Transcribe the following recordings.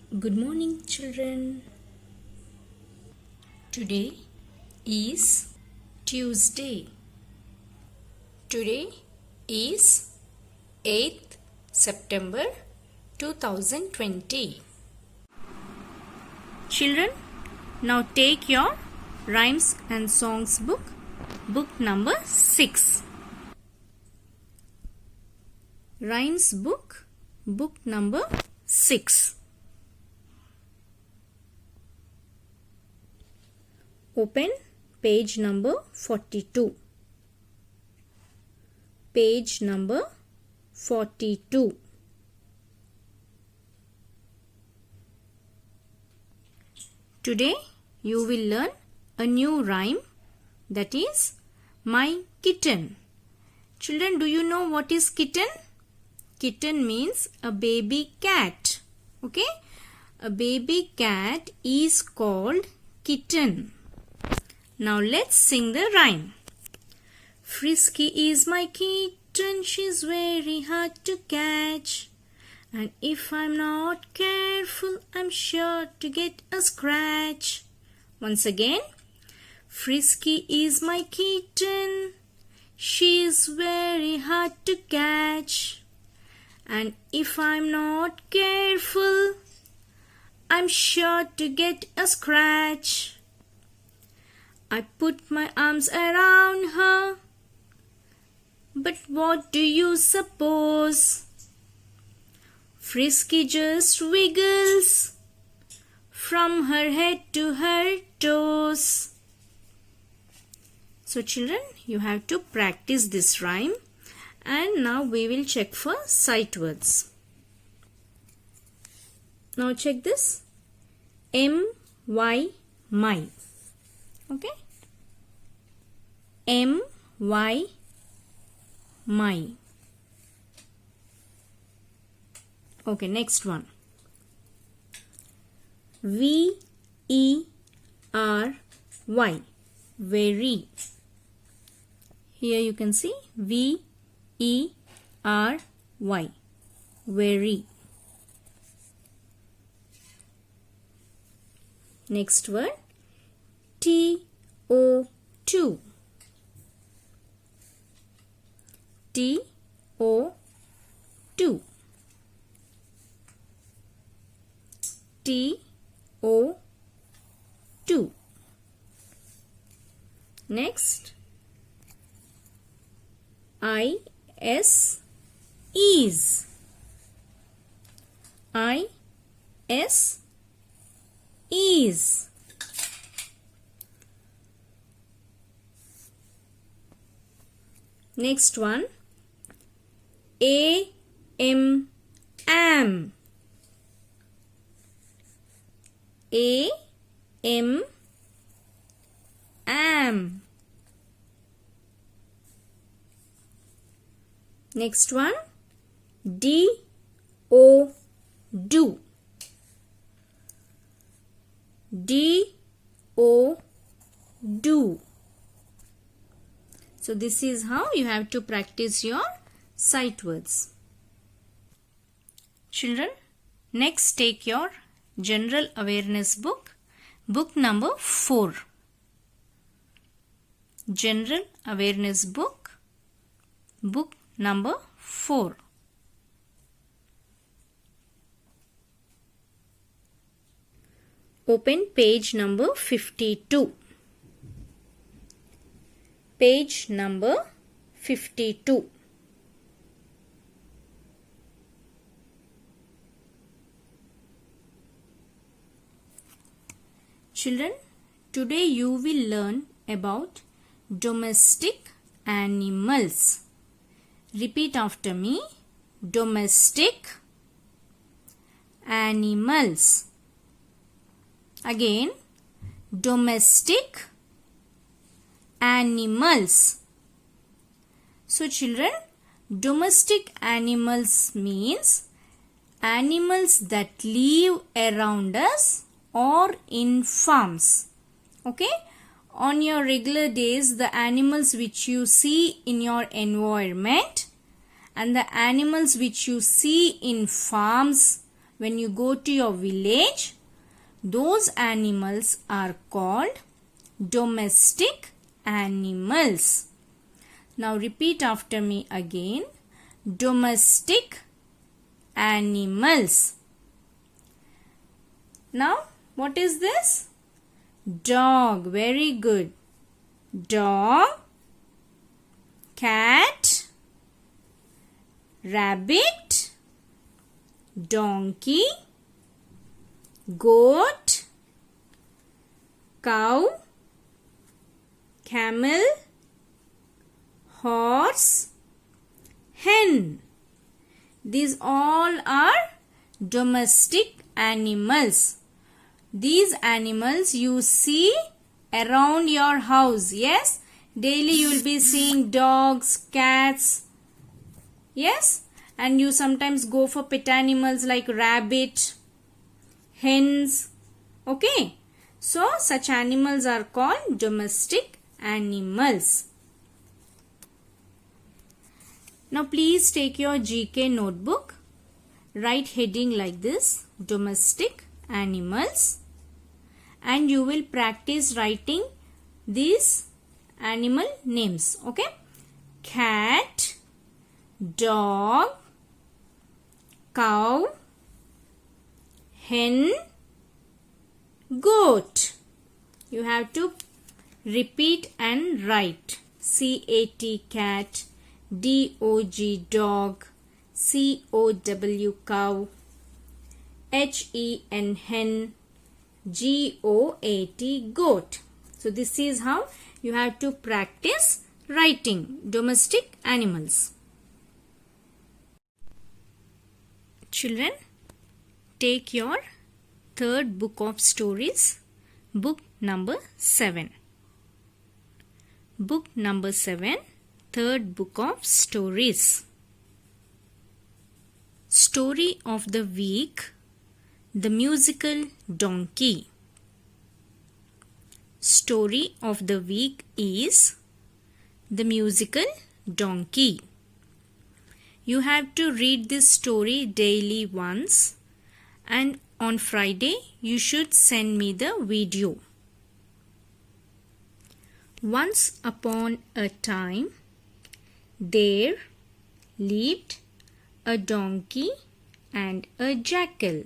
Good morning, children. Today is Tuesday. Today is 8th September 2020. Children, now take your rhymes and songs book number 6. Rhymes book number 6. Open page number 42. Page number 42. Today you will learn a new rhyme, that is my kitten. Children, do you know what is kitten? Kitten means a baby cat. Okay? A baby cat is called kitten. Now let's sing the rhyme. Frisky is my kitten, she's very hard to catch. And if I'm not careful, I'm sure to get a scratch. Once again. Frisky is my kitten, she's very hard to catch. And if I'm not careful, I'm sure to get a scratch. I put my arms around her, but what do you suppose? Frisky just wiggles from her head to her toes. So children, you have to practice this rhyme, and now we will check for sight words. Now check this. M-Y, my. Okay? M-Y, my. Okay, next one. V-E-R-Y, very. Here you can see V-E-R-Y, very. Next word, T-O-2. T-O-2. T-O-2. Next, I-S, is. I-S, is. Next one, A-M, am. A-M, am. Next one, D-O, do. D-O, do. So this is how you have to practice your sight words. Children, next take your general awareness book number 4. General awareness book number 4. Open page number 52. Page number 52. Children, today you will learn about domestic animals. Repeat after me. Domestic animals. Again, domestic animals. So children, domestic animals means animals that live around us or in farms. Okay? On your regular days, the animals which you see in your environment and the animals which you see in farms when you go to your village, those animals are called domestic animals. Now repeat after me again. Domestic animals. Now what is this? Dog. Very good. Dog, cat, rabbit, donkey, goat, cow, camel, horse, hen. These all are domestic animals. These animals you see around your house. Yes, daily you will be seeing dogs, cats. Yes, and you sometimes go for pet animals like rabbit, hens. Okay, so such animals are called domestic animals. Now please take your GK notebook. Write heading like this, domestic animals, and you will practice writing these animal names. Okay, cat, dog, cow, hen, goat. You have to repeat and write. C-A-T, cat, D-O-G, dog, C-O-W, cow, H-E-N, hen, G-O-A-T, goat. So this is how you have to practice writing domestic animals. Children, take your third book of stories, book number 7. Book number 7, third book of stories. Story of the week, The Musical Donkey. Story of the week is The Musical Donkey. You have to read this story daily once, and on Friday you should send me the video. Once upon a time, there lived a donkey and a jackal.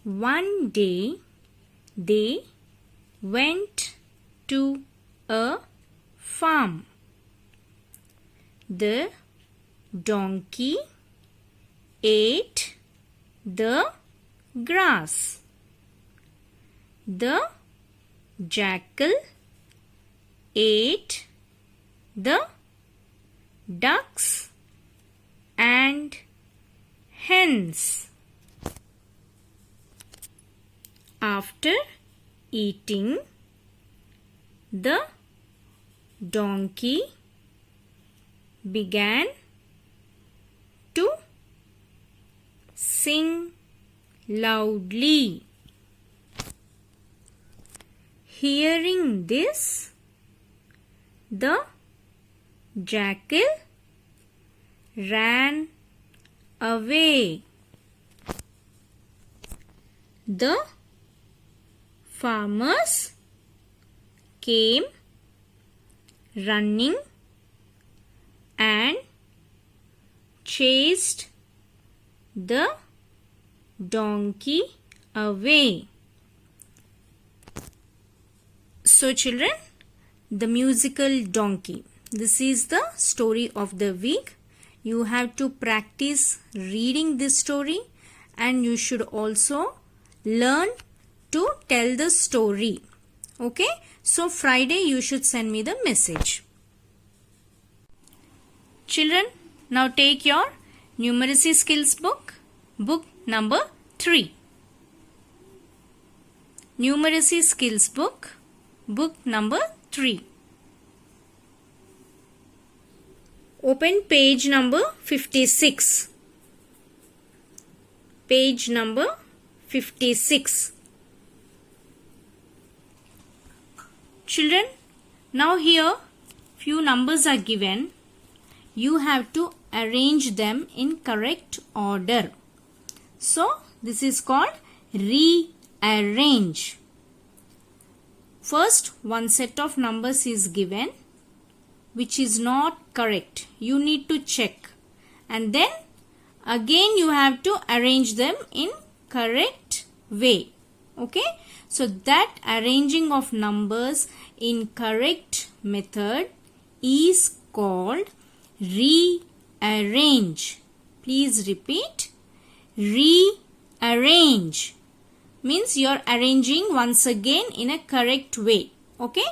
One day, they went to a farm. The donkey ate the grass. The jackal ate the ducks and hens. After eating, the donkey began to sing loudly. Hearing this, the jackal ran away. The farmers came running and chased the donkey away. So children, The Musical Donkey. This is the story of the week. You have to practice reading this story, and you should also learn to tell the story. Okay, so Friday you should send me the message. Children, now take your numeracy skills book, book number 3. Numeracy skills book, book number 3. Open page number 56. Page number 56. Children, now here few numbers are given. you have to arrange them in correct order. So this is called rearrange. First, one set of numbers is given which is not correct. You need to check, and then again you have to arrange them in correct way. Okay, so that arranging of numbers in correct method is called rearrange. Please repeat. Rearrange means you are arranging once again in a correct way. Okay,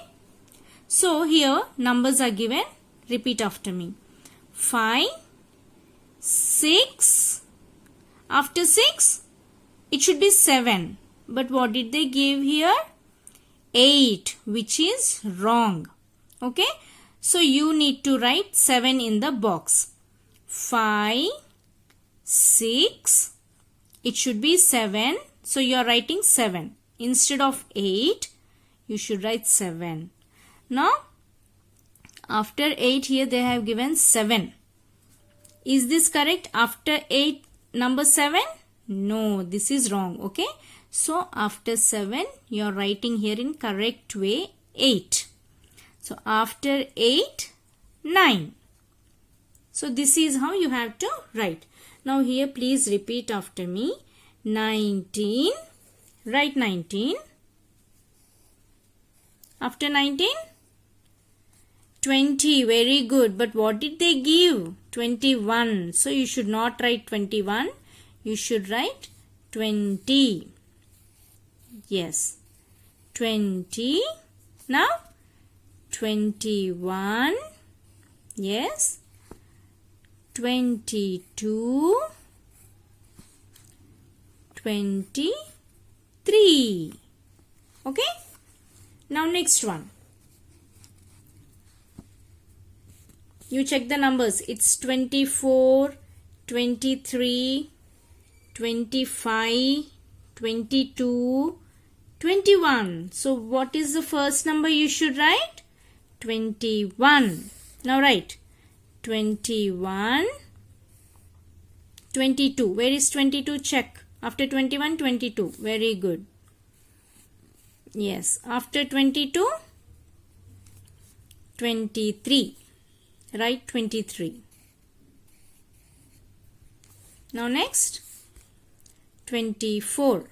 so here numbers are given. Repeat after me. 5, 6. After 6 it should be 7, but what did they give here? 8, which is wrong. Okay, so you need to write 7 in the box. 5, 6, it should be 7, so you are writing 7. Instead of 8, you should write 7. Now, after 8 here they have given 7. Is this correct? After 8, number 7? No, this is wrong. Okay, so after 7, you are writing here in correct way 8. So after 8, 9. So this is how you have to write. Now here please repeat after me. 19. Write 19. After 19, 20. Very good. But what did they give? 21. So you should not write 21. You should write 20. Yes. 20. Now 21. Yes. 22. 23. Okay. Now next one. You check the numbers. It's 24, 23, 25, 22, 21. So what is the first number you should write? 21. Now write 21, 22. Where is 22? Check. After 21, 22. Very good. Yes. After 22, 23. Write 23. Now next, 24.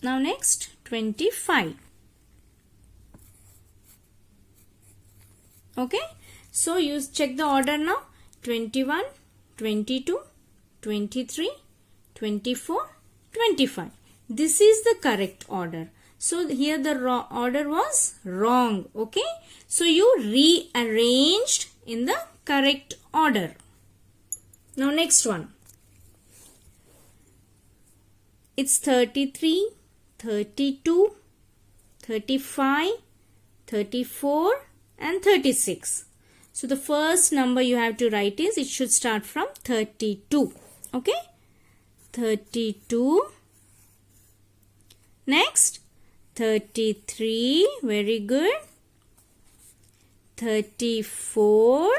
Now next, 25. Okay. So you check the order now. 21, 22, 23, 24, 25. This is the correct order. So here the order was wrong. Okay. So you rearranged in the correct order. Now next one. It's 33, 32, 35, 34 and 36. So the first number you have to write is, it should start from 32. Okay. 32. Next, 33. Very good. 34.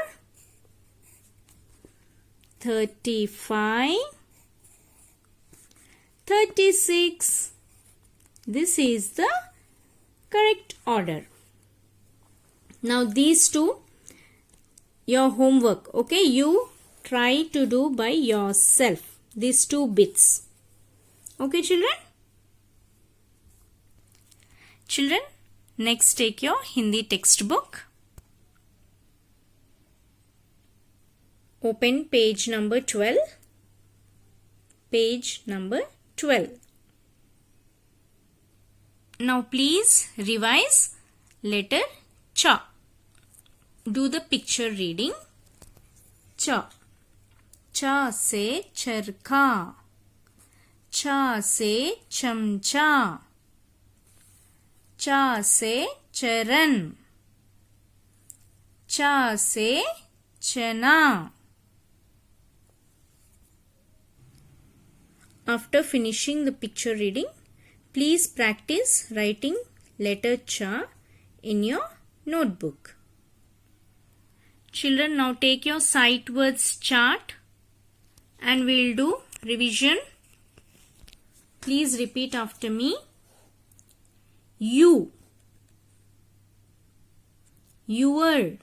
35. 36. This is the correct order. Now these two, your homework. Okay, you try to do by yourself. These 2 bits. Okay, children? Children, next take your Hindi textbook. Open page number 12. Page number 12. Now please revise letter cha. Do the picture reading. Cha. Cha se charkha. Cha se chamcha. Cha se charan. Cha se chana. After finishing the picture reading, please practice writing letter cha in your notebook. Children, now take your sight words chart and we'll do revision. Please repeat after me. You, your,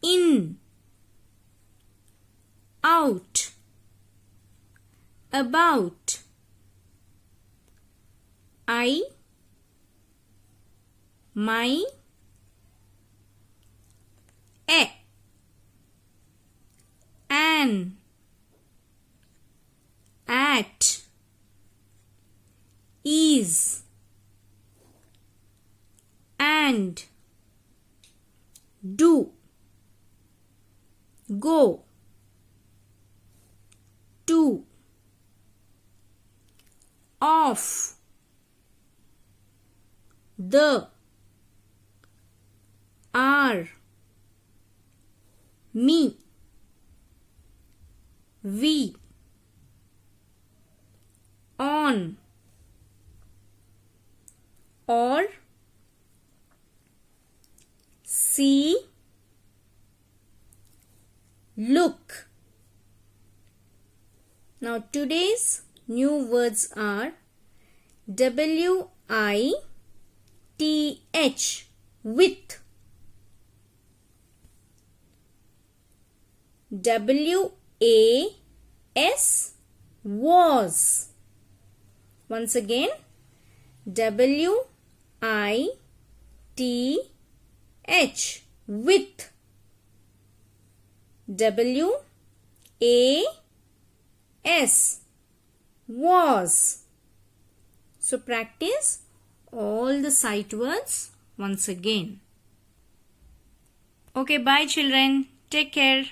in, out, about, I, my, a, an, at, is, and, do, go, to, of, the, are, me, we, on, or, see, look. Now today's new words are WITH, with, WAS, was. Once again, WITH, with, WAS, was. So practice all the sight words once again. Okay, bye children. Take care.